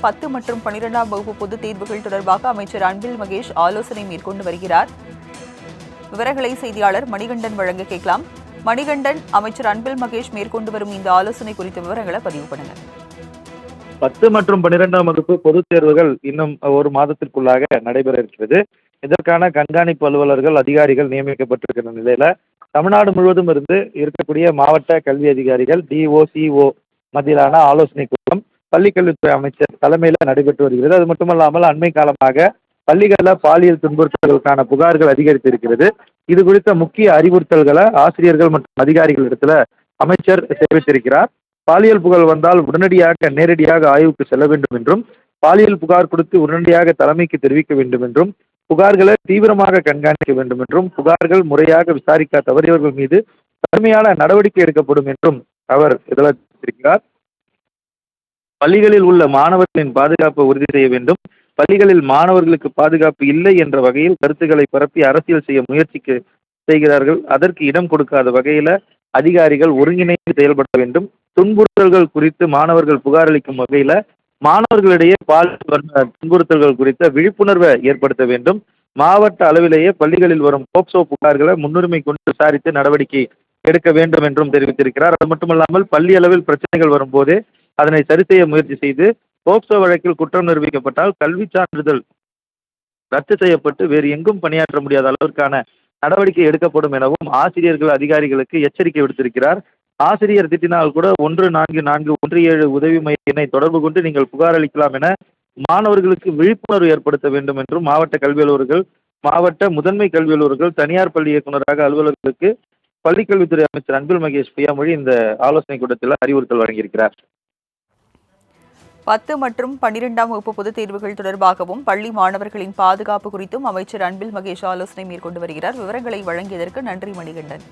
10 மற்றும் 12ஆம் வகுப்பு பொதுத் தேர்வுகள் தொடர்பாக அமைச்சர் அன்பில் மகேஷ் ஆலோசனை மேற்கொண்டு வருகிறார். விவரங்களை செய்தியாளர் மணிகண்டன் வழங்க கேட்கலாம். மணிகண்டன், அமைச்சர் அன்பில் மகேஷ் மேற்கொண்டு வரும் இந்த ஆலோசனை குறித்த விவரங்களை பதிவு பண்ணுங்க. 10 மற்றும் 12ஆம் வகுப்பு பொதுத் தேர்வுகள் இன்னும் ஒரு மாதத்திற்குள்ளாக நடைபெற இருக்கிறது. இதற்கான கண்காணிப்பு அலுவலர்கள், அதிகாரிகள் நியமிக்கப்பட்டிருக்கிற நிலையில தமிழ்நாடு முழுவதும் இருந்து இருக்கக்கூடிய மாவட்ட கல்வி அதிகாரிகள், டிஓ, சிஓ மத்தியிலான ஆலோசனை கூட்டம் பள்ளிக்கல்வித்துறை அமைச்சர் தலைமையில் நடைபெற்று வருகிறது. அது மட்டுமல்லாமல் அண்மை காலமாக பள்ளிகளில் பாலியல் துன்புறுத்தல்களுக்கான புகார்கள் அதிகரித்திருக்கிறது. இது குறித்த முக்கிய அறிவுறுத்தல்களை ஆசிரியர்கள் மற்றும் அதிகாரிகளிடத்துல அமைச்சர் தெரிவித்திருக்கிறார். பாலியல் புகார் வந்தால் உடனடியாக நேரடியாக ஆய்வுக்கு செல்ல வேண்டும் என்றும், பாலியல் புகார் கொடுத்து உடனடியாக தலைமைக்கு தெரிவிக்க வேண்டும் என்றும், புகார்களை தீவிரமாக கண்காணிக்க வேண்டும் என்றும், புகார்கள் முறையாக விசாரிக்க தவறியவர்கள் மீது கடுமையான நடவடிக்கை எடுக்கப்படும் என்றும் அவர் இதில் தெரிவித்திருக்கிறார். பள்ளிகளில் உள்ள மாணவர்களின் பாதுகாப்பை உறுதி செய்ய வேண்டும். பள்ளிகளில் மாணவர்களுக்கு பாதுகாப்பு இல்லை என்ற வகையில் கருத்துக்களை பரப்பி அரசியல் செய்ய முயற்சி செய்கிறார்கள். அதற்கு இடம் கொடுக்காத வகையில அதிகாரிகள் ஒருங்கிணைந்து செயல்பட வேண்டும். துன்புறுத்தல்கள் குறித்து மாணவர்கள் புகார் அளிக்கும் வகையில மாணவர்களிடையே பாலியல் துன்புறுத்தல்கள் குறித்த விழிப்புணர்வை ஏற்படுத்த வேண்டும். மாவட்ட அளவிலேயே பள்ளிகளில் வரும் போக்சோ புகார்களை முன்னுரிமை கொண்டு விசாரித்து நடவடிக்கை எடுக்க வேண்டும் என்றும் தெரிவித்திருக்கிறார். அது மட்டுமல்லாமல் பள்ளி அளவில் பிரச்சனைகள் வரும்போதே அதனை சரி செய்ய முயற்சி செய்து போக்சோ வழக்கில் குற்றம் நிரூபிக்கப்பட்டால் கல்வி சான்றிதழ் ரத்து செய்யப்பட்டு வேறு எங்கும் பணியாற்ற முடியாத அளவிற்கான நடவடிக்கை எடுக்கப்படும் எனவும் ஆசிரியர்கள் அதிகாரிகளுக்கு எச்சரிக்கை விடுத்திருக்கிறார். ஆசிரியர் திட்டினால் கூட 14417 உதவி மைய எண்ணை தொடர்பு கொண்டு நீங்கள் புகார் அளிக்கலாம் என மாணவர்களுக்கு விழிப்புணர்வு ஏற்படுத்த வேண்டும் என்றும் மாவட்ட கல்வி அலுவலர்கள், மாவட்ட முதன்மை கல்வி அலுவலர்கள், தனியார் பள்ளி இயக்குநராக அலுவலர்களுக்கு பள்ளிக்கல்வித்துறை அமைச்சர் அன்பில் மகேஷ் பொய்யாமொழி இந்த ஆலோசனை கூட்டத்தில் அறிவுறுத்தல் வழங்கியிருக்கிறார். 10 மற்றும் 12ஆம் வகுப்பு பொதுத் தேர்வுகள் தொடர்பாகவும் பள்ளி மாணவர்களின் பாதுகாப்பு குறித்தும் அமைச்சர் அன்பில் மகேஷ் ஆலோசனை மேற்கொண்டு வருகிறார். விவரங்களை வழங்கியதற்கு நன்றி மணிகண்டன்.